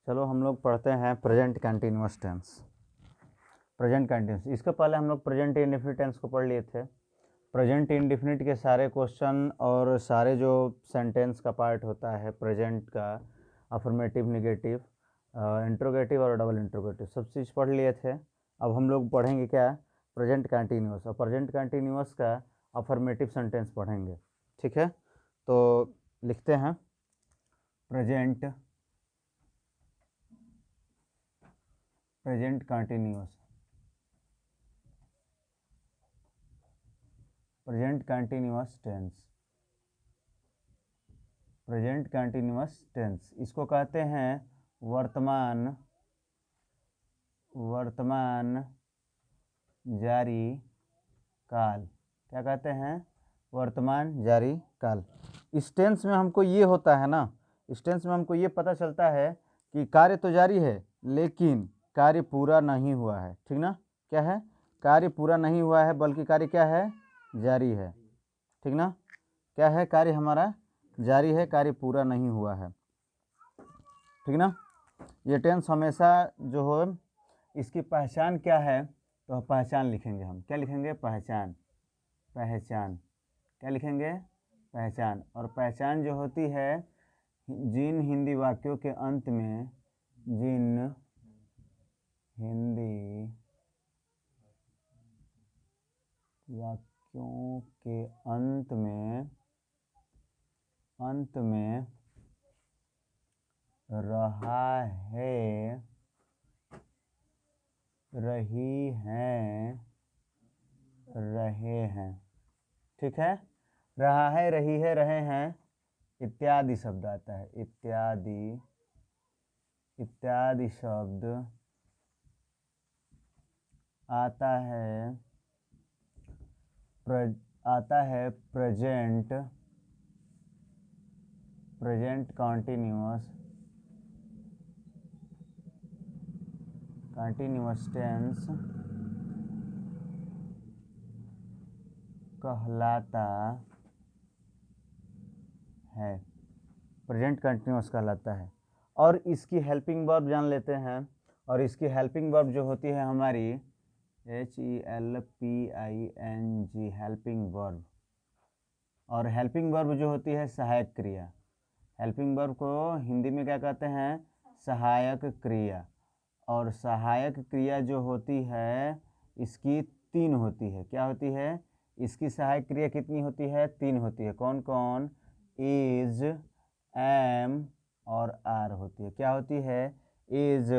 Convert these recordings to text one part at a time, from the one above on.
चलो हम लोग पढ़ते हैं present continuous tense. Present continuous, इसके पहले हम लोग प्रेजेंट इंडेफिनिट टेंस को पढ़ लिए थे। प्रेजेंट इंडेफिनिट के सारे क्वेश्चन और सारे जो सेंटेंस का पार्ट होता है प्रेजेंट का, अफर्मेटिव, नेगेटिव, इंट्रोगेटिव और डबल इंट्रोगेटिव, सब चीज़ पढ़ लिए थे। अब हम लोग पढ़ेंगे क्या, प्रेजेंट कंटिन्यूअस, और प्रेजेंट कंटिन्यूअस का अफर्मेटिव सेंटेंस पढ़ेंगे। ठीक है, तो लिखते हैं present continuous. Present continuous tense, present continuous tense इसको कहते हैं वर्तमान जारी काल। क्या कहते हैं? वर्तमान जारी काल। इस टेंस में हमको ये होता है ना, इस टेंस में हमको ये पता चलता है कि कार्य तो जारी है लेकिन कार्य पूरा नहीं हुआ है। ठीक ना? क्या है? कार्य पूरा नहीं हुआ है, बल्कि कार्य क्या है? जारी है। ठीक ना? क्या है? कार्य हमारा जारी है, कार्य पूरा नहीं हुआ है। ठीक ना? ये टेंस हमेशा जो हो, इसकी पहचान क्या है, तो पहचान लिखेंगे हम। क्या लिखेंगे? पहचान। क्या लिखेंगे? पहचान। और पहचान जो होती है, जिन हिंदी वाक्यों के अंत में, जिन हिंदी वाक्यों के अंत में रहा है, रही हैं, रहे हैं। ठीक है? रहा है, रही है, रहे हैं इत्यादि शब्द आता है। इत्यादि शब्द आता है प्रेजेंट कंटिन्यूअस टेंस कहलाता है। प्रेजेंट कंटिन्यूअस कहलाता है। और इसकी हेल्पिंग वर्ब जान लेते हैं। और इसकी हेल्पिंग वर्ब जो होती है हमारी HELPING, हेल्पिंग वर्ब। और हेल्पिंग वर्ब जो होती है सहायक क्रिया। हेल्पिंग वर्ब को हिंदी में क्या कहते हैं? सहायक क्रिया। और सहायक क्रिया जो होती है, इसकी 3 होती है। क्या होती है? इसकी सहायक क्रिया कितनी होती है? 3 होती है। कौन कौन? इज, एम और आर होती है। क्या होती है? इज,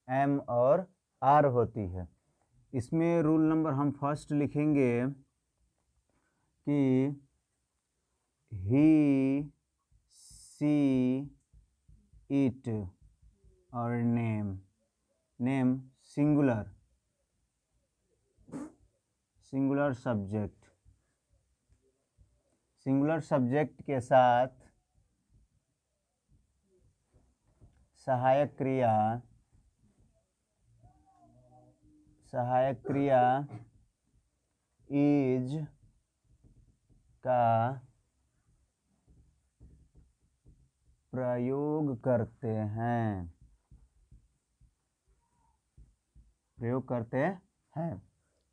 एम और आर होती है। इसमें रूल नंबर हम फर्स्ट लिखेंगे कि ही, सी, इट और नेम सिंगुलर सब्जेक्ट के साथ सहायक क्रिया इज का प्रयोग करते हैं।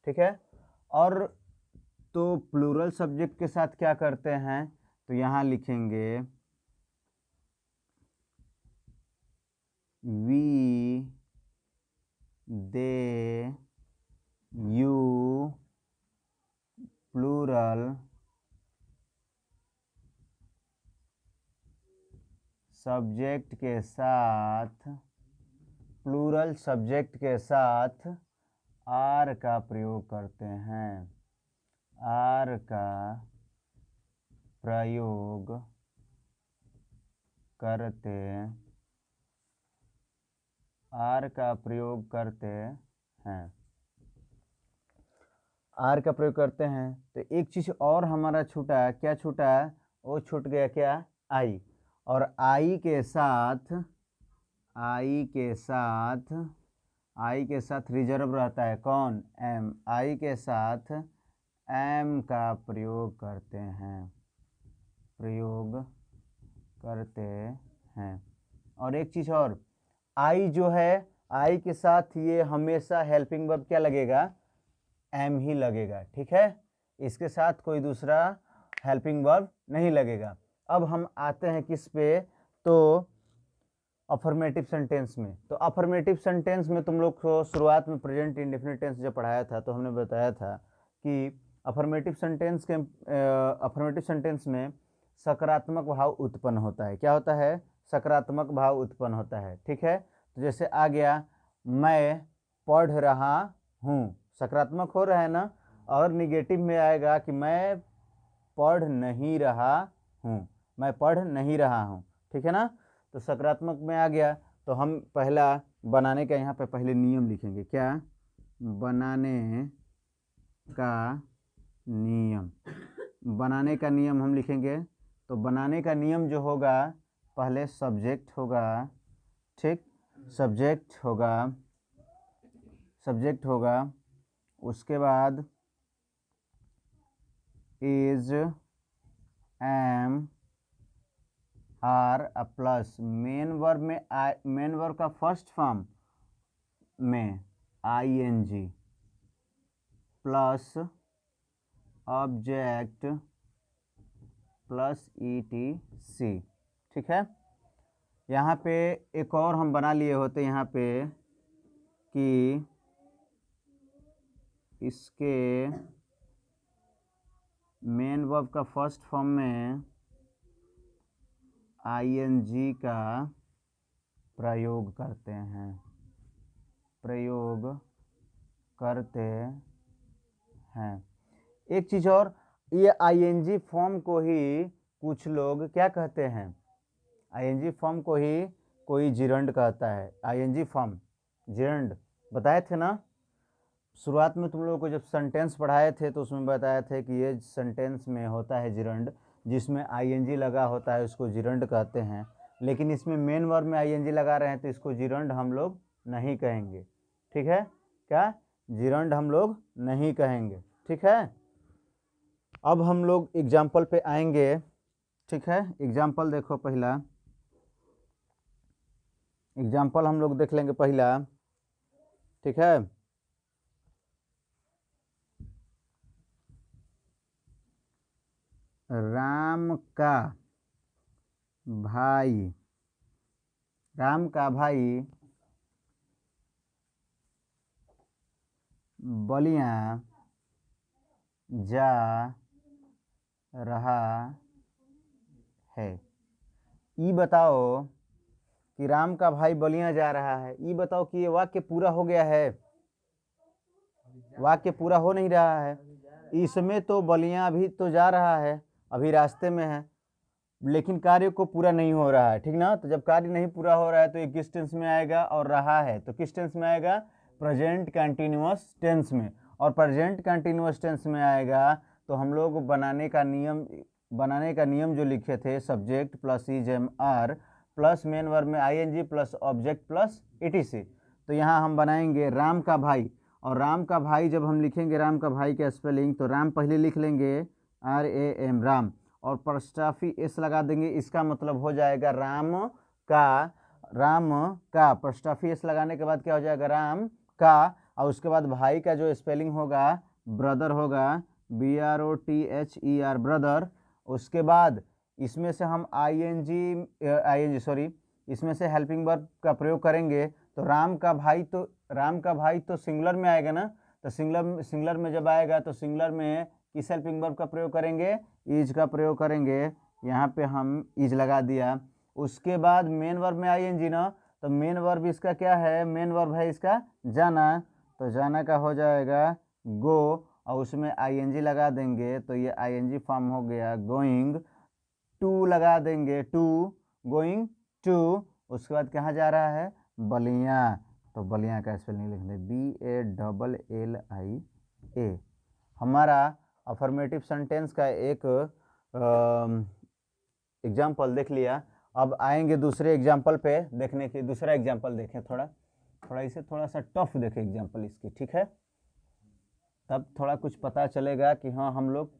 ठीक है? और तो प्लूरल सब्जेक्ट के साथ क्या करते हैं, तो यहाँ लिखेंगे we, they, you. Plural subject के साथ आर का प्रयोग करते हैं। आर का प्रयोग करते हैं। तो एक चीज़ और हमारा छूटा। क्या छूटा? वो छूट गया क्या? आई। और आई के साथ रिजर्व रहता है। कौन? एम। आई के साथ एम का प्रयोग करते हैं। और एक चीज़ और, आई जो है, आई के साथ ये हमेशा हेल्पिंग वर्ब क्या लगेगा, एम ही लगेगा, ठीक है। इसके साथ कोई दूसरा हेल्पिंग वर्ब नहीं लगेगा। अब हम आते हैं किस पे, तो अफर्मेटिव सेंटेंस में। तो अफर्मेटिव सेंटेंस में तुम लोग को शुरुआत में प्रेजेंट इंडेफिनिट टेंस जब पढ़ाया था तो हमने बताया था कि अफर्मेटिव सेंटेंस में सकारात्मक भाव उत्पन्न होता है। क्या होता है, सकारात्मक भाव उत्पन्न होता है, ठीक है। तो जैसे आ गया, मैं पढ़ रहा हूँ, सकारात्मक हो रहा है ना। और निगेटिव में आएगा कि मैं पढ़ नहीं रहा हूँ, मैं पढ़ नहीं रहा हूँ, ठीक है ना। तो सकारात्मक में आ गया, तो हम पहला बनाने का यहाँ पे पहले नियम लिखेंगे। क्या, बनाने का नियम, बनाने का नियम हम लिखेंगे। तो बनाने का नियम जो होगा, पहले सब्जेक्ट होगा, ठीक, सब्जेक्ट होगा, सब्जेक्ट होगा, उसके बाद is, am, are plus main verb में मेन वर्ब का फर्स्ट फॉर्म में ING plus object plus ETC, ठीक है। यहाँ पे एक और हम बना लिए होते यहाँ पे कि इसके मेन वर्ब का फर्स्ट फॉर्म में ING का प्रयोग करते हैं, प्रयोग करते हैं। एक चीज़ और, ये ING फॉर्म को ही कुछ लोग क्या कहते हैं, ING फॉर्म को ही कोई जिरंड कहता है। ING फॉर्म जिरंड बताए थे ना शुरुआत में, तुम लोगों को जब सेंटेंस पढ़ाए थे तो उसमें बताया थे कि ये सेंटेंस में होता है जिरंड, जिसमें ING लगा होता है उसको जिरंड कहते हैं। लेकिन इसमें मेन वर्ब में ING लगा रहे हैं तो इसको जिरंड हम लोग नहीं कहेंगे, ठीक है। क्या, जिरंड हम लोग नहीं कहेंगे, ठीक है। अब हम लोग एग्जाम्पल पे आएंगे, ठीक है। एग्जाम्पल देखो, पहला एग्जाम्पल हम लोग देख लेंगे पहला, ठीक है। राम का भाई, राम का भाई बलिया जा रहा है। ये बताओ कि राम का भाई बलिया जा रहा है, ये बताओ कि ये वाक्य पूरा हो गया है, वाक्य पूरा हो नहीं रहा है। इसमें तो बलिया अभी तो जा रहा है, अभी रास्ते में है, लेकिन कार्य को पूरा नहीं हो रहा है, ठीक ना। तो जब कार्य नहीं पूरा हो रहा है तो ये किस टेंस में आएगा, और रहा है तो किस टेंस में आएगा, प्रेजेंट कंटिन्यूअस टेंस में। और प्रेजेंट कंटिन्यूअस टेंस में आएगा तो हम लोग बनाने का नियम जो लिखे थे, subject plus is am are plus main verb में ING plus object plus ETC। तो यहाँ हम बनाएंगे राम का भाई, और राम का भाई जब हम लिखेंगे राम का भाई का स्पेलिंग, तो राम पहले लिख लेंगे RAM राम, और प्रस्टाफी एस लगा देंगे, इसका मतलब हो जाएगा राम का प्रस्टाफी एस लगाने के बाद क्या हो जाएगा, राम का। और उसके बाद भाई का जो स्पेलिंग होगा, ब्रदर होगा, BROTHER ब्रदर। उसके बाद इसमें से हम इसमें से हेल्पिंग वर्ब का प्रयोग करेंगे। तो राम का भाई तो सिंगुलर में आएगा ना। तो सिंगुलर में जब आएगा तो सिंगुलर में किस हेल्पिंग वर्ब का प्रयोग करेंगे, इज का प्रयोग करेंगे। यहाँ पे हम इज लगा दिया। उसके बाद मेन वर्ब में ING ना, तो मेन वर्ब इसका क्या है, मेन वर्ब है इसका जाना, तो जाना का हो जाएगा गो, और उसमें ING लगा देंगे तो ये ING फॉर्म हो गया गोइंग टू, लगा देंगे टू, गोइंग टू। उसके बाद कहाँ जा रहा है, बलिया, तो बलिया का स्पेलिंग लिख दें BALLIA। हमारा अफर्मेटिव सेंटेंस का एक एग्जाम्पल देख लिया। अब आएंगे दूसरे एग्जाम्पल पे देखने की, दूसरा एग्जाम्पल देखें, थोड़ा इसे थोड़ा सा टफ देखें एग्जाम्पल इसकी, ठीक है। तब थोड़ा कुछ पता चलेगा कि हाँ हम लोग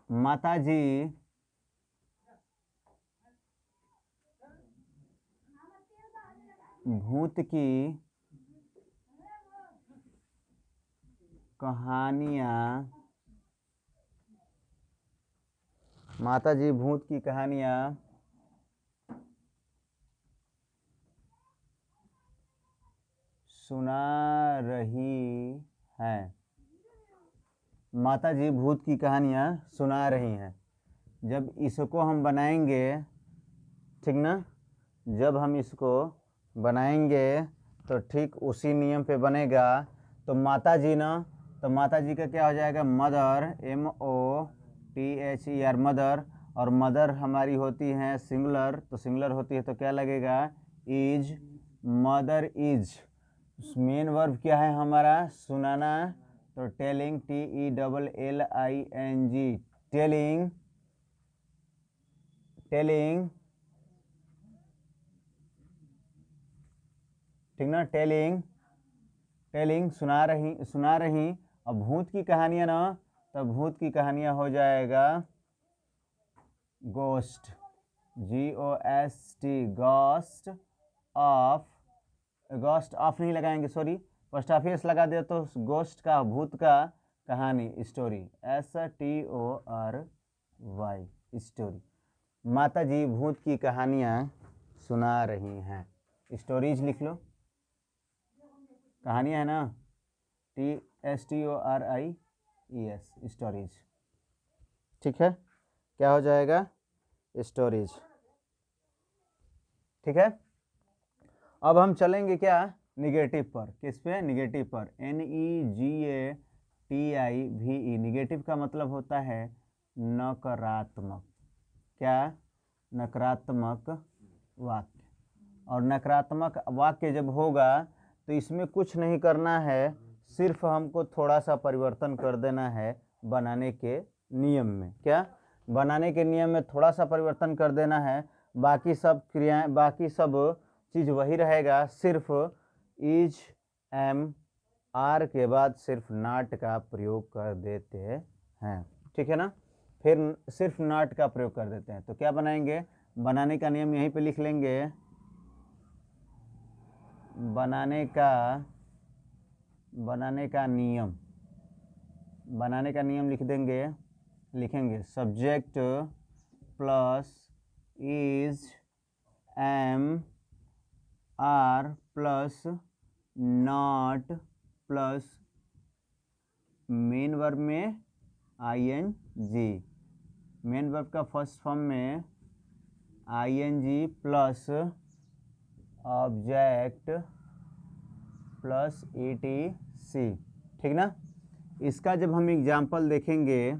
माताजी भूत की कहानियाँ, माताजी भूत की कहानियाँ सुना रही हैं। माताजी भूत की कहानियाँ सुना रही हैं। जब इसको हम बनाएंगे, ठीक ना, जब हम इसको बनाएंगे तो ठीक उसी नियम पे बनेगा। तो माताजी ना, तो माताजी का क्या हो जाएगा, मदर, MOTHER, मदर। और मदर हमारी होती हैं सिंगुलर, तो सिंगुलर होती है तो क्या लगेगा, is, mother is. Main verb क्या है हमारा, सुनाना, तो टेलिंग, TELLING, टेलिंग, टेलिंग, ठीक ना, टेलिंग, टेलिंग, सुना रही, सुना रही। और भूत की कहानियाँ ना, तो भूत की कहानियाँ हो जाएगा ghost, GOST, ghost of, ghost of नहीं लगाएंगे, सॉरी, फर्स्ट ऑफ एस लगा दे तो गोस्ट का, भूत का कहानी, स्टोरी, STORY, स्टोरी। माता जी भूत की कहानियाँ सुना रही हैं। स्टोरीज लिख लो, कहानियाँ है ना, TSTORIES, स्टोरीज। ठीक है, क्या हो जाएगा, स्टोरीज। ठीक है, अब हम चलेंगे क्या, निगेटिव पर। किस पे, निगेटिव पर, NEGATIVE। निगेटिव का मतलब होता है नकारात्मक। क्या, नकारात्मक वाक्य। और नकारात्मक वाक्य जब होगा तो इसमें कुछ नहीं करना है, सिर्फ हमको थोड़ा सा परिवर्तन कर देना है बनाने के नियम में। क्या, बनाने के नियम में थोड़ा सा परिवर्तन कर देना है, बाकी सब क्रियाएं, बाकी सब चीज़ वही रहेगा, सिर्फ इज, एम, आर के बाद सिर्फ नॉट का प्रयोग कर देते हैं। ठीक है ना, फिर सिर्फ नॉट का प्रयोग कर देते हैं। तो क्या बनाएंगे, बनाने का नियम यहीं पे लिख लेंगे, बनाने का नियम, बनाने का नियम लिख देंगे, लिखेंगे subject plus is, am, are plus not plus main verb में ING, मेन वर्ब का फर्स्ट फॉर्म में ING plus object plus ETC। ठीक ना, इसका जब हम एग्जाम्पल देखेंगे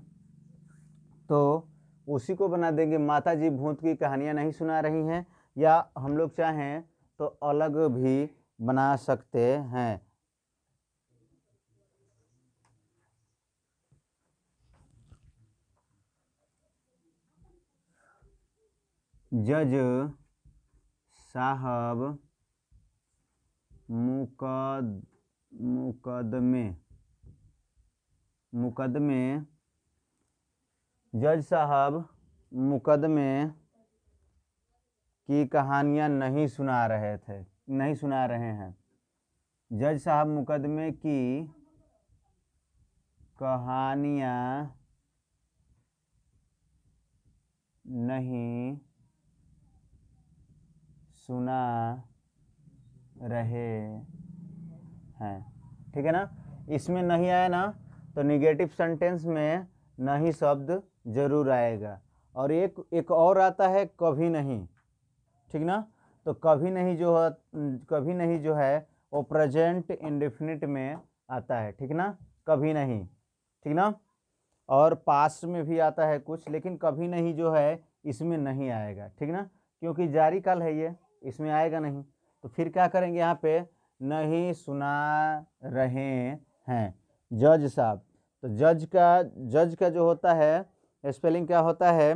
तो उसी को बना देंगे, माता जी भूत की कहानियाँ नहीं सुना रही हैं, या हम लोग चाहें तो अलग भी बना सकते हैं। जज साहब मुकदमे, जज साहब मुकदमे की कहानियाँ नहीं सुना रहे थे, नहीं सुना रहे हैं। जज साहब मुकदमे की कहानियाँ नहीं सुना रहे हैं। ठीक है ना, इसमें नहीं आया ना, तो निगेटिव सेंटेंस में नहीं शब्द जरूर आएगा। और एक और आता है कभी नहीं। ठीक ना, तो कभी नहीं जो है, कभी नहीं जो है वो प्रेजेंट इंडेफिनिट में आता है। ठीक ना, कभी नहीं, ठीक ना, और पास्ट में भी आता है कुछ, लेकिन कभी नहीं जो है इसमें नहीं आएगा। ठीक ना, क्योंकि जारी काल है ये, इसमें आएगा नहीं। तो फिर क्या करेंगे, यहाँ पे नहीं सुना रहे हैं जज साहब। तो जज का जो होता है स्पेलिंग क्या होता है,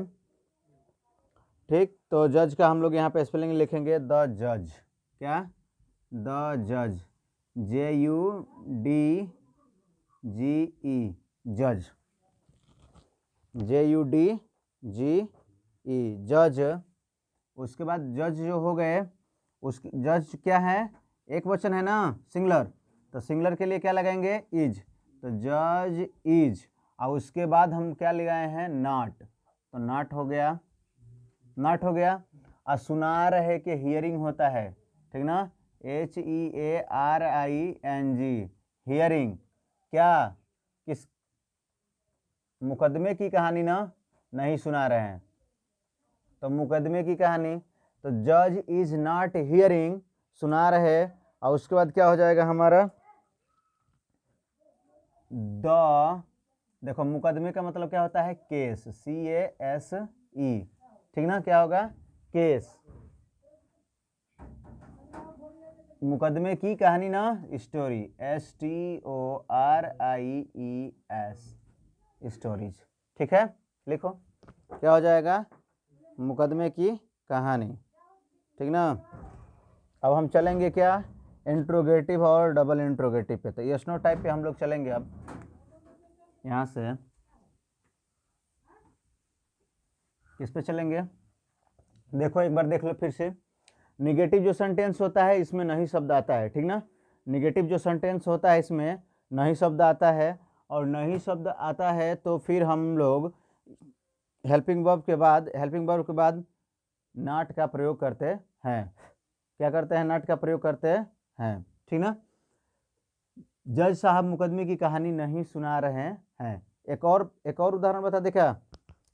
ठीक, तो जज का हम लोग यहाँ पे स्पेलिंग लिखेंगे द जज। क्या, द जज, JUDGE, जज। JUDGE जज। उसके बाद जज जो हो गए, उस जज क्या है, एक वचन है ना, सिंगुलर, तो सिंगुलर के लिए क्या लगाएंगे, इज, तो जज इज। और उसके बाद हम क्या लगाए हैं, नॉट, तो नॉट हो गया, नॉट हो गया। और सुनार है कि हियरिंग होता है, ठीक ना, HEARING, हियरिंग, क्या, किस मुकदमे की कहानी ना, नहीं सुना रहे हैं, तो मुकदमे की कहानी, तो जज इज नॉट हियरिंग, सुना रहे। और उसके बाद क्या हो जाएगा हमारा, द, देखो मुकदमे का मतलब क्या होता है, केस, CASE, ठीक ना, क्या होगा, केस, मुकदमे की कहानी ना, स्टोरी, STORIES, स्टोरीज, ठीक है, लिखो क्या हो जाएगा, मुकदमे की कहानी, ठीक ना। अब हम चलेंगे क्या, इंट्रोगेटिव और डबल इंट्रोगेटिव पे, तो यस नो टाइप पे हम लोग चलेंगे। अब यहाँ से किस पे चलेंगे, देखो एक बार देख लो फिर से। निगेटिव जो सेंटेंस होता है इसमें नहीं शब्द आता है, ठीक ना, निगेटिव जो सेंटेंस होता है इसमें नहीं शब्द आता है, और नहीं शब्द आता है तो फिर हम लोग हेल्पिंग वर्ब के बाद नॉट का प्रयोग करते हैं, क्या करते हैं, नॉट का प्रयोग करते हैं, ठीक ना। जज साहब मुकदमे की कहानी नहीं सुना रहे हैं। एक और उदाहरण बता दे क्या,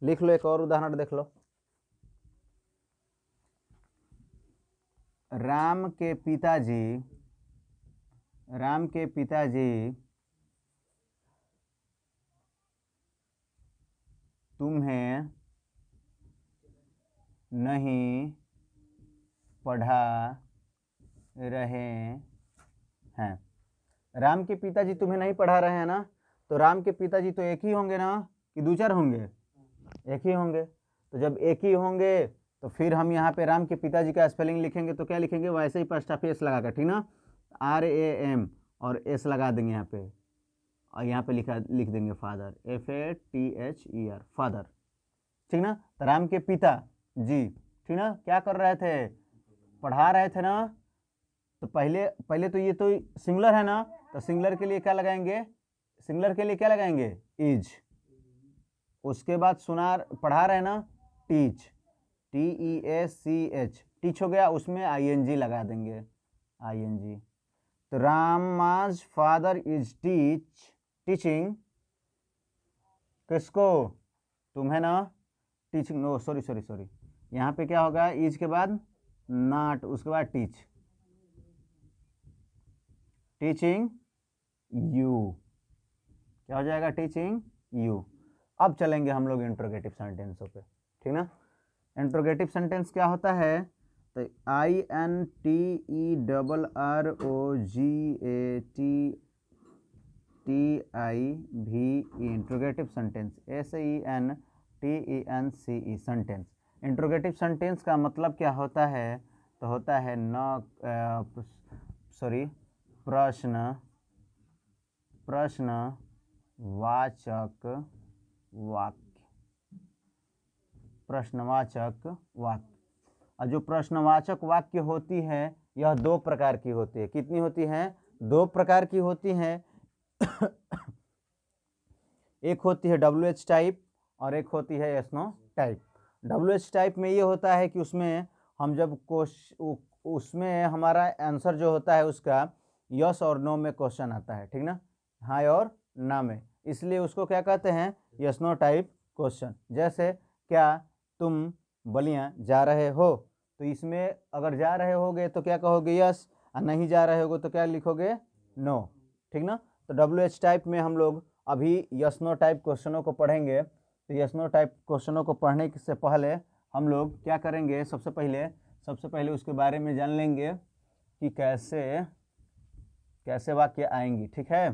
लिख लो, एक और उदाहरण देख लो। राम के पिताजी तुम्हें नहीं पढ़ा रहे हैं। राम के पिताजी तुम्हें नहीं पढ़ा रहे हैं ना, तो राम के पिताजी तो एक ही होंगे ना, कि दो चार होंगे, एक ही होंगे। तो जब एक ही होंगे तो फिर हम यहाँ पे राम के पिताजी का स्पेलिंग लिखेंगे तो क्या लिखेंगे, वैसे ही फर्स्ट ऑफ एस लगा कर, ठीक ना, RAM और एस लगा देंगे यहाँ पे, और यहाँ पे लिख देंगे फादर, FATHER, फादर, ठीक ना। तो राम के पिता जी, ठीक ना, क्या कर रहे थे, पढ़ा रहे थे ना, तो पहले तो ये तो सिंगुलर है ना, तो सिंगुलर के लिए क्या लगाएंगे, सिंगुलर के लिए क्या लगाएंगे, इज। उसके बाद सुनार, पढ़ा रहे ना, टीच, TEACH, टीच हो गया, उसमें ING लगा देंगे, ING। तो रामाज फादर इज टीचिंग किसको, तुम्हें ना, टीचिंग, नो सॉरी, यहाँ पे क्या होगा, इज के बाद नॉट, उसके बाद टीचिंग यू, क्या हो जाएगा, टीचिंग यू। अब चलेंगे हम लोग इंट्रोगेटिव सेंटेंसों पे, ठीक ना। इंट्रोगेटिव सेंटेंस क्या होता है, तो INTERROGATIVE, interrogative sentence, SENTENCE, sentence. Interrogative sentence का मतलब क्या होता है, तो होता है प्रश्नवाचक वाक्य, प्रश्नवाचक वाक्य। और जो प्रश्नवाचक वाक्य होती है यह दो प्रकार की होती है, कितनी होती है, दो प्रकार की होती हैं। एक होती है WH टाइप और एक होती है yes no type. WH type में ये होता है कि उसमें हम जब उसमें हमारा आंसर जो होता है उसका यस और नो में क्वेश्चन आता है, ठीक ना, हाँ और ना में, इसलिए उसको क्या कहते हैं, यस नो टाइप क्वेश्चन। जैसे क्या तुम बलिया जा रहे हो, तो इसमें अगर जा रहे होगे तो क्या कहोगे, यस, और नहीं जा रहे होगे तो क्या लिखोगे, नो, ठीक ना। तो WH टाइप में हम लोग अभी यस नो टाइप क्वेश्चनों को पढ़ेंगे। तो यस नो टाइप क्वेश्चनों को पढ़ने से पहले हम लोग क्या करेंगे, सबसे पहले उसके बारे में जान लेंगे कि कैसे वाक्य आएंगी, ठीक है।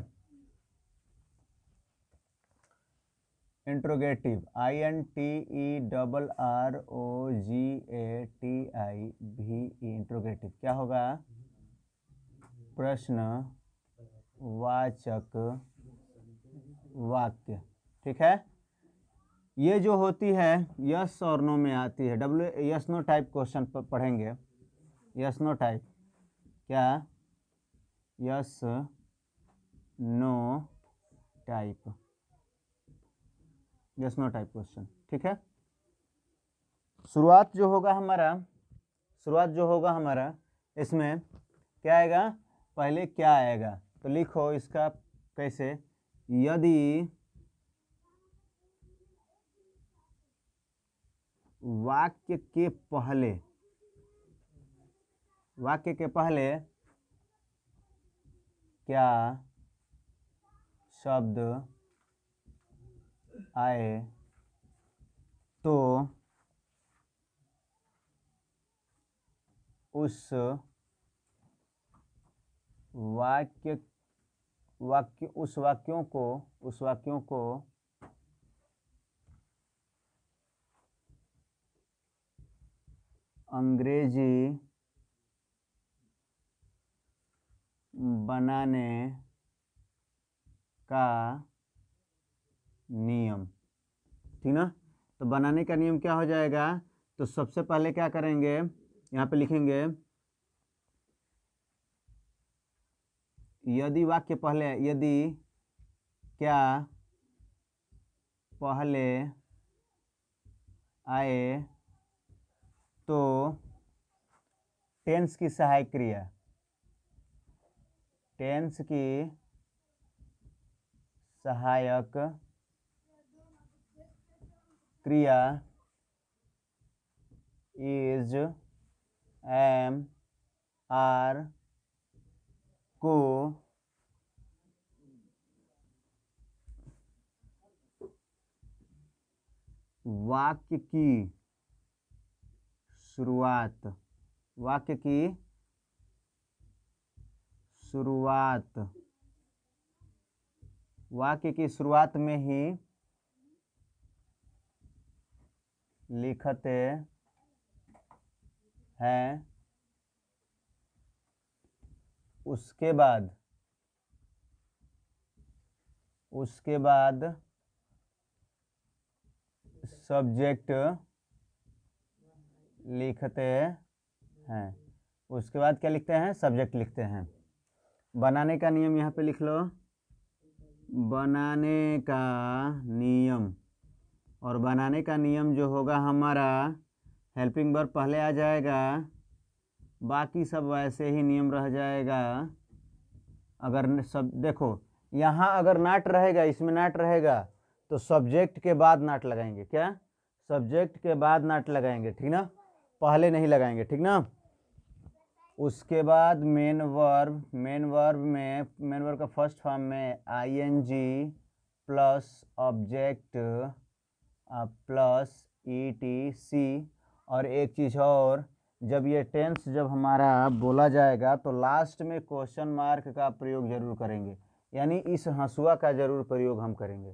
इंट्रोगेटिव, INTERROGATIVE, इंट्रोगेटिव क्या होगा, प्रश्नवाचक वाक्य, ठीक है। ये जो होती है यस और नो में आती है, यस नो टाइप क्वेश्चन पढ़ेंगे। यस नो टाइप, क्या yes no type, yes no type question, ठीक है। शुरुआत जो होगा हमारा इसमें क्या आएगा, पहले क्या आएगा, तो लिखो इसका कैसे, यदि वाक्य के पहले क्या शब्द आए तो उस वाक्यों को अंग्रेजी बनाने का नियम, ठीक ना। तो बनाने का नियम क्या हो जाएगा, तो सबसे पहले क्या करेंगे, यहाँ पे लिखेंगे यदि वाक्य पहले, यदि क्या पहले आए तो टेंस की सहायक क्रिया, टेंस की सहायक क्रिया इज, एम, आर को वाक्य की शुरुआत में ही लिखते हैं, उसके बाद सब्जेक्ट लिखते हैं, उसके बाद क्या लिखते हैं, सब्जेक्ट लिखते हैं। बनाने का नियम यहाँ पे लिख लो, बनाने का नियम, और बनाने का नियम जो होगा हमारा, हेल्पिंग वर्ब पहले आ जाएगा, बाकी सब वैसे ही नियम रह जाएगा। अगर सब देखो यहाँ अगर नाट रहेगा, इसमें नाट रहेगा तो सब्जेक्ट के बाद नाट लगाएंगे, क्या सब्जेक्ट के बाद नाट लगाएंगे, ठीक ना, पहले नहीं लगाएंगे, ठीक ना। उसके बाद मेन वर्ब का फर्स्ट फॉर्म में ING plus object plus ETC. और एक चीज़ और, जब ये टेंस जब हमारा बोला जाएगा तो लास्ट में क्वेश्चन मार्क का प्रयोग जरूर करेंगे, यानी इस हंसुआ का जरूर प्रयोग हम करेंगे,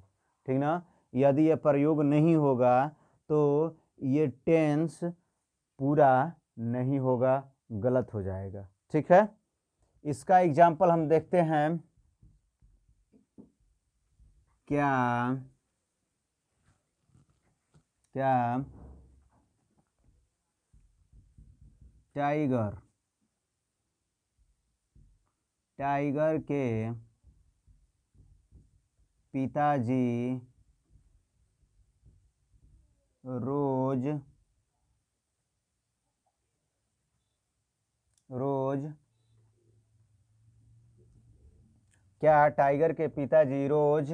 ठीक ना। यदि ये प्रयोग नहीं होगा तो ये टेंस पूरा नहीं होगा, गलत हो जाएगा, ठीक है। इसका एग्जाम्पल हम देखते हैं, क्या टाइगर के पिताजी रोज क्या टाइगर के पिताजी रोज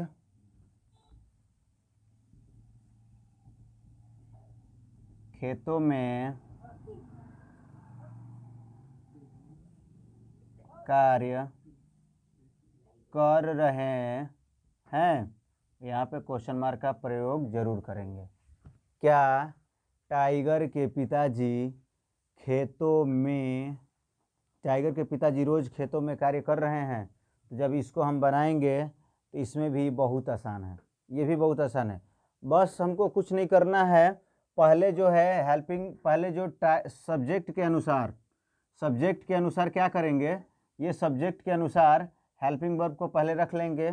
खेतों में कार्य कर रहे हैं, यहाँ पे क्वेश्चन मार्क का प्रयोग जरूर करेंगे। क्या टाइगर के पिताजी रोज खेतों में कार्य कर रहे हैं, तो जब इसको हम बनाएंगे तो इसमें भी बहुत आसान है, ये भी बहुत आसान है। बस हमको कुछ नहीं करना है, पहले जो है पहले जो सब्जेक्ट के अनुसार क्या करेंगे, ये सब्जेक्ट के अनुसार हेल्पिंग वर्ब को पहले रख लेंगे।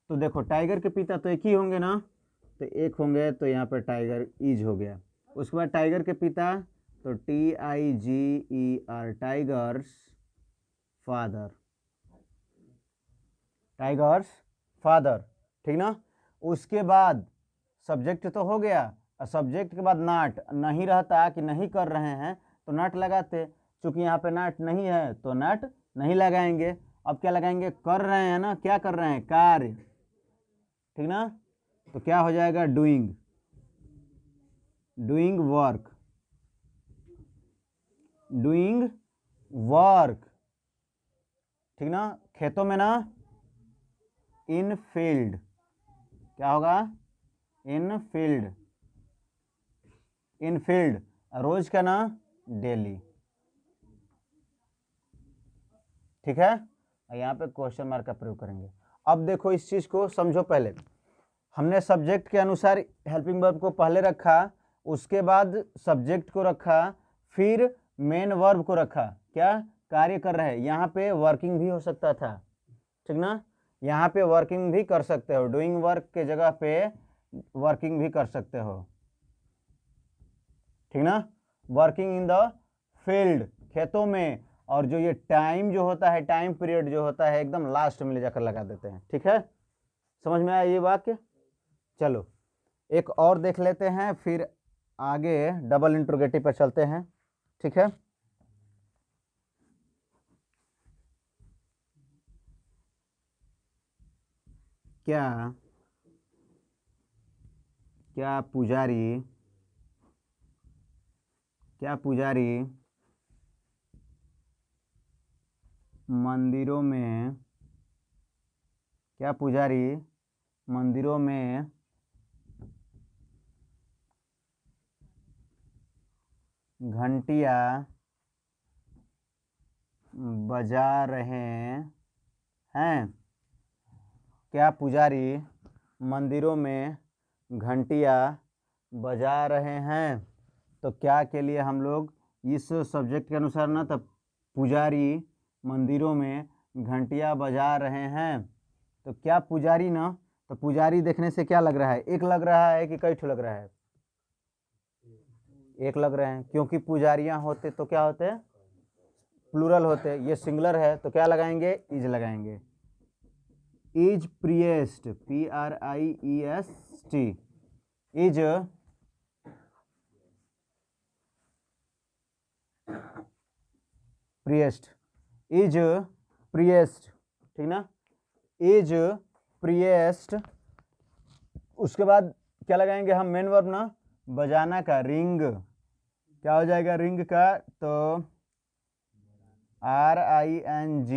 तो देखो टाइगर के पिता तो एक ही होंगे ना, तो एक होंगे, तो यहाँ पर टाइगर इज हो गया। उसके बाद टाइगर के पिता, तो TIGER, tigers father, tigers father, ठीक ना। उसके बाद सब्जेक्ट तो हो गया, और सब्जेक्ट के बाद नाट नहीं रहता कि नहीं कर रहे हैं तो नाट लगाते, चूंकि यहाँ पे नाट नहीं है तो नाट नहीं लगाएंगे। अब क्या लगाएंगे, कर रहे हैं ना, क्या कर रहे हैं, कार्य, ठीक ना। तो क्या हो जाएगा, doing, doing work, doing work, ठीक ना। खेतों में ना, इन फील्ड, क्या होगा, इन फील्ड, इन फील्ड, रोज का ना, डेली, ठीक है। यहाँ पे क्वेश्चन मार्क का प्रयोग करेंगे। अब देखो इस चीज को समझो, पहले हमने सब्जेक्ट के अनुसार हेल्पिंग वर्ब को पहले रखा, उसके बाद सब्जेक्ट को रखा, फिर मेन वर्ब को रखा, क्या कार्य कर रहे हैं। यहाँ पे वर्किंग भी हो सकता था, ठीक ना, यहाँ पे वर्किंग भी कर सकते हो, डूइंग वर्क के जगह पे वर्किंग भी कर सकते हो, ठीक ना। वर्किंग इन द फील्ड, खेतों में, और जो ये टाइम जो होता है, टाइम पीरियड जो होता है, एकदम लास्ट में ले जाकर लगा देते हैं, ठीक है। समझ में आया ये वाक्य। चलो एक और देख लेते हैं, फिर आगे डबल इंट्रोगेटिव पर चलते हैं, ठीक है। क्या क्या पुजारी, क्या पुजारी मंदिरों में, क्या पुजारी मंदिरों में घंटियां बजा रहे हैं, क्या पुजारी मंदिरों में घंटियां बजा रहे हैं। तो क्या के लिए हम लोग इस सब्जेक्ट के अनुसार ना, तब पुजारी मंदिरों में घंटियां बजा रहे हैं, तो क्या पुजारी ना, तो पुजारी देखने से क्या लग रहा है, एक लग रहा है कि कई ठो लग रहा है, एक लग रहे हैं, क्योंकि पुजारियां होते तो क्या होते, प्लूरल होते, ये सिंगुलर है तो क्या लगाएंगे, इज लगाएंगे। इज प्रिएस्ट, PRIEST, इज प्रिएस्ट, इज प्रिएस्ट, ठीक ना, इज प्रिएस्ट। उसके बाद क्या लगाएंगे हम, मेन वर्ब ना, बजाना का, रिंग, क्या हो जाएगा, रिंग का, तो RING,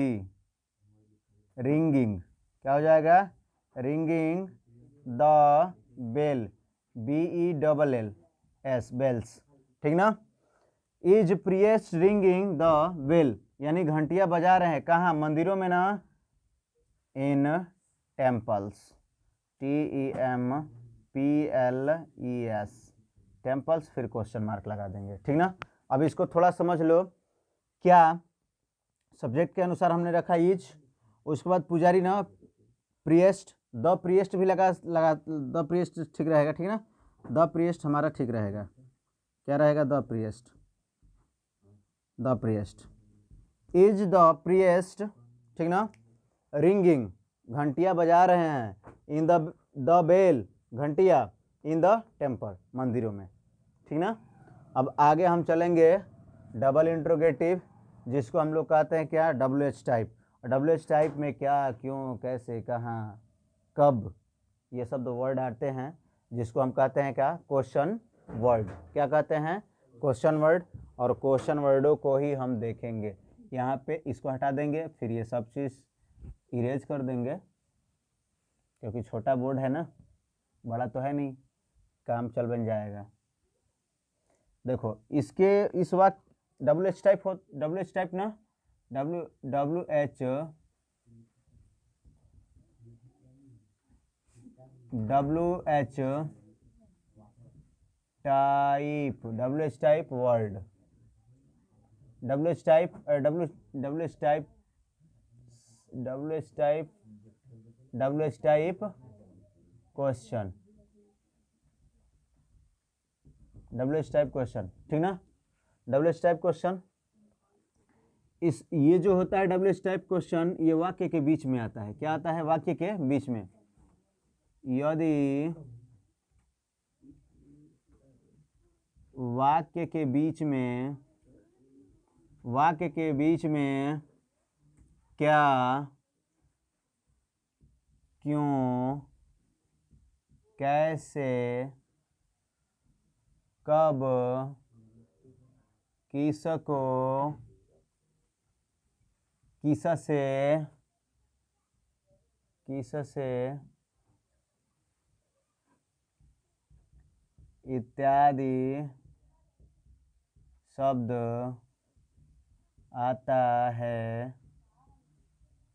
रिंगिंग, क्या हो जाएगा, ringing the bell, BELLS, bells, ठीक ना। Is priest ringing the bell, यानी घंटियां बजा रहे हैं, कहाँ, मंदिरों में ना, इन टेम्पल्स, TEMPLES, टेम्पल्स, फिर क्वेश्चन मार्क लगा देंगे, ठीक ना। अब इसको थोड़ा समझ लो, क्या सब्जेक्ट के अनुसार हमने रखा इज, उसके बाद पुजारी ना, प्रिएस्ट, द प्रिएस्ट भी लगा लगा, द प्रिएस्ट ठीक रहेगा, ठीक ना, द प्रिएस्ट हमारा ठीक रहेगा, क्या रहेगा, द प्रिएस्ट, द प्रिएस्ट, इज द प्रिएस्ट, ठीक ना, रिंगिंग, घंटियां बजा रहे हैं, इन द बेल, घंटियां, इन द टेम्पल, मंदिरों में, ठीक ना। अब आगे हम चलेंगे डबल इंट्रोगेटिव, जिसको हम लोग कहते हैं क्या, WH टाइप। WH टाइप में क्या, क्यों, कैसे, कहाँ, कब, ये सब वर्ड आते हैं, जिसको हम कहते हैं क्या, क्वेश्चन वर्ड, क्या कहते हैं, क्वेश्चन वर्ड। और क्वेश्चन वर्डों को ही हम देखेंगे, यहाँ पे इसको हटा देंगे, फिर ये सब चीज़ इरेज कर देंगे, क्योंकि छोटा बोर्ड है ना, बड़ा तो है नहीं, काम चल बन जाएगा। देखो इसके इस वक्त WH टाइप हो, WH टाइप ना, WH type, WH type word, WH type, WH type, WH type, WH type question, WH type question, ठीक ना। WH टाइप क्वेश्चन, इस ये जो होता है WH टाइप क्वेश्चन, ये वाक्य के बीच में आता है। क्या आता है? वाक्य के बीच में। यदि वाक्य के बीच में, वाक्य के बीच में क्या, क्यों, कैसे, कब, किसको, किससे, किससे इत्यादि शब्द आता है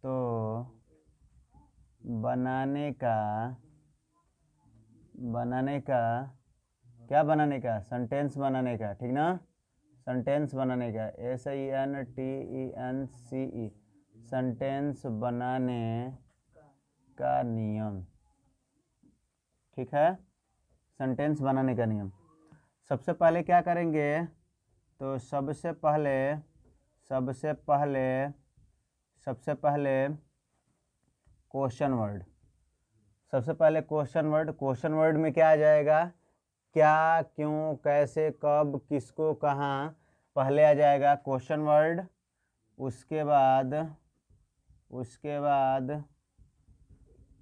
तो बनाने का, क्या बनाने का? सेंटेंस बनाने का, ठीक ना। सेंटेंस बनाने का, SENTENCE, सेंटेंस बनाने का नियम, ठीक है। सेंटेंस बनाने का नियम। सबसे पहले क्या करेंगे? तो सबसे पहले क्वेश्चन वर्ड। सबसे पहले क्वेश्चन वर्ड। क्वेश्चन वर्ड में क्या आ जाएगा? क्या, क्यों, कैसे, कब, किसको, कहाँ, पहले आ जाएगा क्वेश्चन वर्ड। उसके बाद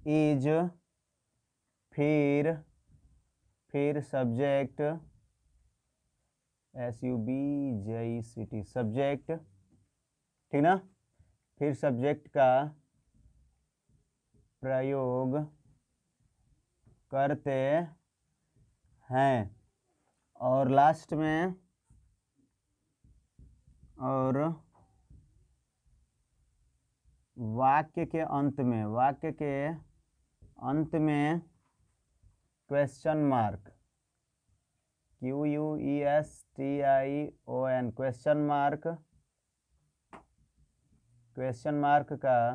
इज, फिर सब्जेक्ट, SUBJECT, सब्जेक्ट, ठीक ना। फिर सब्जेक्ट का प्रयोग करते हैं, और लास्ट में, और वाक्य के अंत में question mark, QUESTION, question mark का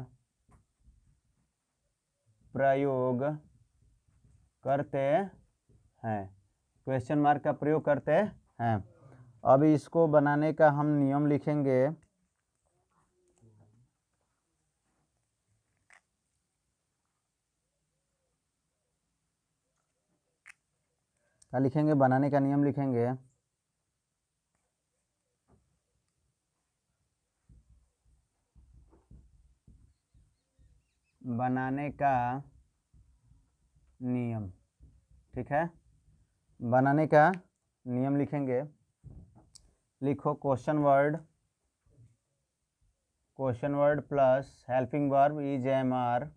प्रयोग करते हैं, क्वेश्चन मार्क का प्रयोग करते हैं। अब इसको बनाने का हम नियम लिखेंगे। क्या लिखेंगे? बनाने का नियम लिखेंगे। बनाने का नियम, ठीक है। बनाने का नियम लिखेंगे। लिखो question word plus helping verb is MR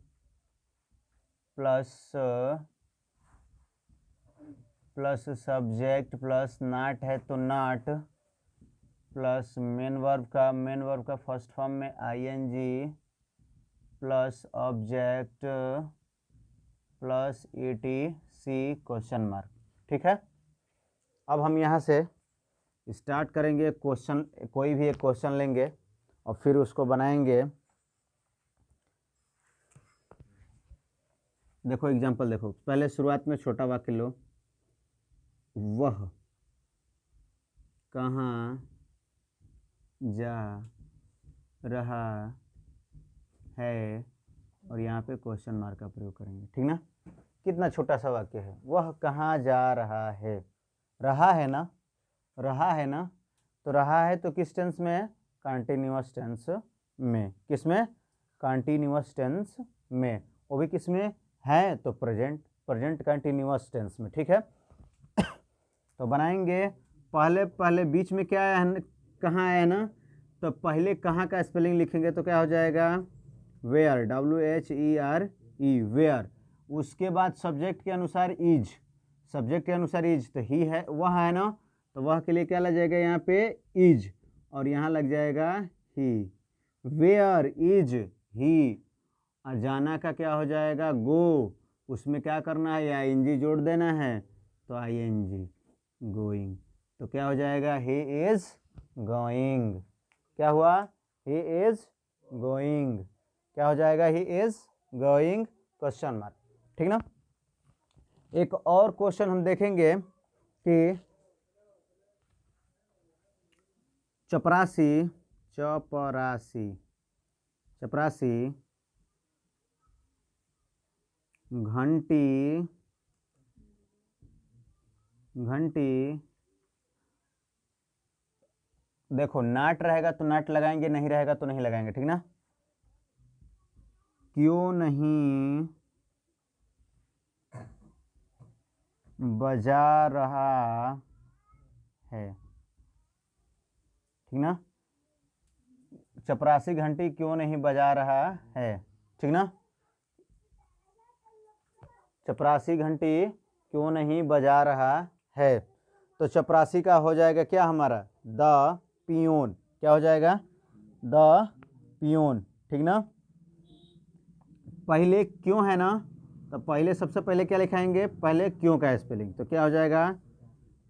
plus subject plus not है तो नॉट, प्लस मेन वर्ब का फर्स्ट फॉर्म में ING, plus object plus ETC question mark, ठीक है। अब हम यहाँ से स्टार्ट करेंगे। क्वेश्चन, कोई भी एक क्वेश्चन लेंगे और फिर उसको बनाएंगे। देखो एग्जांपल देखो, पहले शुरुआत में छोटा वाक्य लो। वह कहाँ जा रहा है, और यहाँ पे क्वेश्चन मार्क का प्रयोग करेंगे, ठीक ना। कितना छोटा सा वाक्य है। वह कहाँ जा रहा है, रहा है ना, तो रहा है तो किस टेंस में है? कंटिन्यूअस टेंस में। किस में? कंटिन्यूअस टेंस में। वो भी किस में है? तो प्रेजेंट कंटिन्यूअस टेंस में, ठीक है। तो बनाएंगे। पहले बीच में क्या है, कहाँ है ना, तो पहले कहाँ का स्पेलिंग लिखेंगे तो क्या हो जाएगा? Where, WHERE, where. उसके बाद सब्जेक्ट के अनुसार इज, तो ही है, वह है ना, तो वह के लिए क्या लग जाएगा यहाँ पे? इज, और यहाँ लग जाएगा ही। Where is he. और जाना का क्या हो जाएगा? गो। उसमें क्या करना है? ING जोड़ देना है, तो ING, गोइंग। तो क्या हो जाएगा? He is going. क्या हुआ? He is going. क्या हो जाएगा? He is going question mark, ठीक ना। एक और क्वेश्चन हम देखेंगे कि चपरासी चपरासी चपरासी घंटी घंटी, देखो नाट रहेगा तो नाट लगाएंगे, नहीं रहेगा तो नहीं लगाएंगे, ठीक ना। क्यों नहीं बजा रहा है, ठीक ना। चपरासी घंटी क्यों नहीं बजा रहा है, ठीक ना। चपरासी घंटी क्यों नहीं बजा रहा है, तो चपरासी का हो जाएगा क्या हमारा, द पियोन। क्या हो जाएगा, द पियोन, ठीक ना। पहले क्यों है ना, तो पहले सबसे पहले क्या लिखाएंगे, पहले क्यों का स्पेलिंग, तो क्या हो जाएगा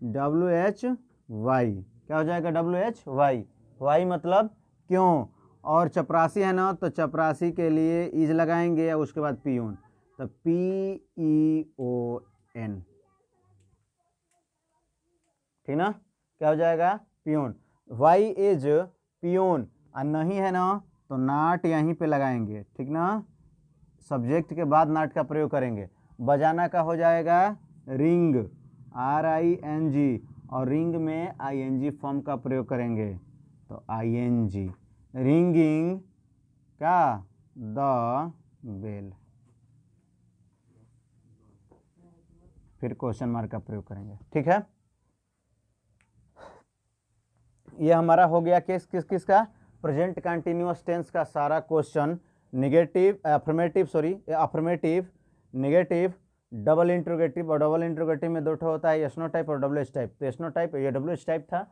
WHY। क्या हो जाएगा WHY, वाई मतलब क्यों। और चपरासी है ना, तो चपरासी के लिए इज लगाएंगे या उसके बाद पियोन, तो PEON, ठीक ना। क्या हो जाएगा पियोन, वाई इज पियोन। और नहीं है ना, तो नाट यहीं पे लगाएंगे, ठीक ना। सब्जेक्ट के बाद नाट का प्रयोग करेंगे। बजाना का हो जाएगा रिंग, RING, और रिंग में ING फॉर्म का प्रयोग करेंगे, तो ING, रिंगिंग क्या, द बेल। फिर क्वेश्चन मार्क का प्रयोग करेंगे, ठीक है। ये हमारा हो गया किसका, प्रेजेंट कंटिन्यूअस टेंस का सारा question. Negative affirmative, negative, double interrogative, और डबल इंट्रोगेटिव में दो ठो होता है, एसनो टाइप और WH टाइप। तो एसनो टाइप, ये WH टाइप था,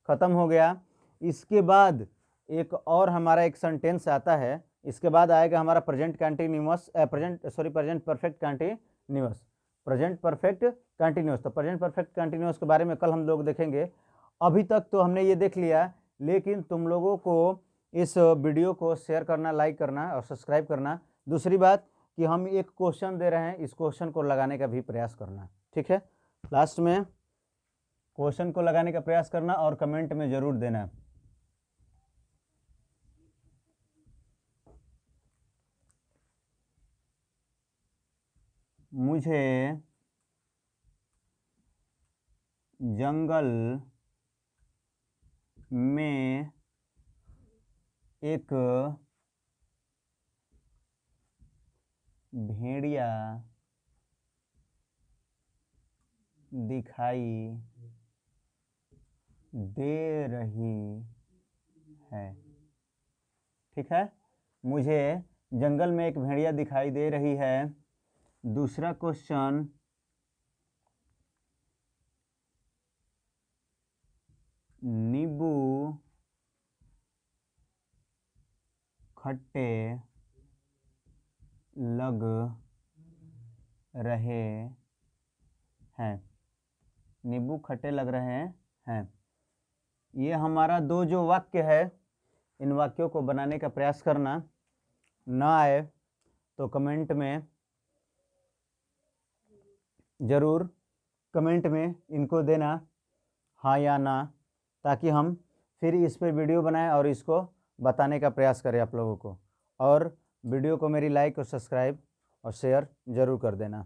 खत्म हो गया। इसके बाद एक और हमारा एक सेंटेंस आता है, इसके बाद आएगा हमारा present continuous, present perfect continuous, present perfect continuous. तो प्रेजेंट परफेक्ट कंटिन्यूअस के बारे में कल हम लोग देखेंगे। अभी तक तो हमने ये देख लिया, लेकिन तुम लोगों को इस वीडियो को शेयर करना, लाइक करना और सब्सक्राइब करना। दूसरी बात कि हम एक क्वेश्चन दे रहे हैं, इस क्वेश्चन को लगाने का भी प्रयास करना, ठीक है। लास्ट में क्वेश्चन को लगाने का प्रयास करना और कमेंट में जरूर देना। मुझे जंगल में एक भेड़िया दिखाई दे रही है, ठीक है। मुझे जंगल में एक भेड़िया दिखाई दे रही है। दूसरा क्वेश्चन, नींबू खट्टे लग रहे हैं, नींबू खट्टे लग रहे हैं। ये हमारा दो जो वाक्य है, इन वाक्यों को बनाने का प्रयास करना। ना आए तो कमेंट में ज़रूर, कमेंट में इनको देना हाँ या ना, ताकि हम फिर इस पर वीडियो बनाएं और इसको बताने का प्रयास करें आप लोगों को। और वीडियो को मेरी लाइक और सब्सक्राइब और शेयर ज़रूर कर देना।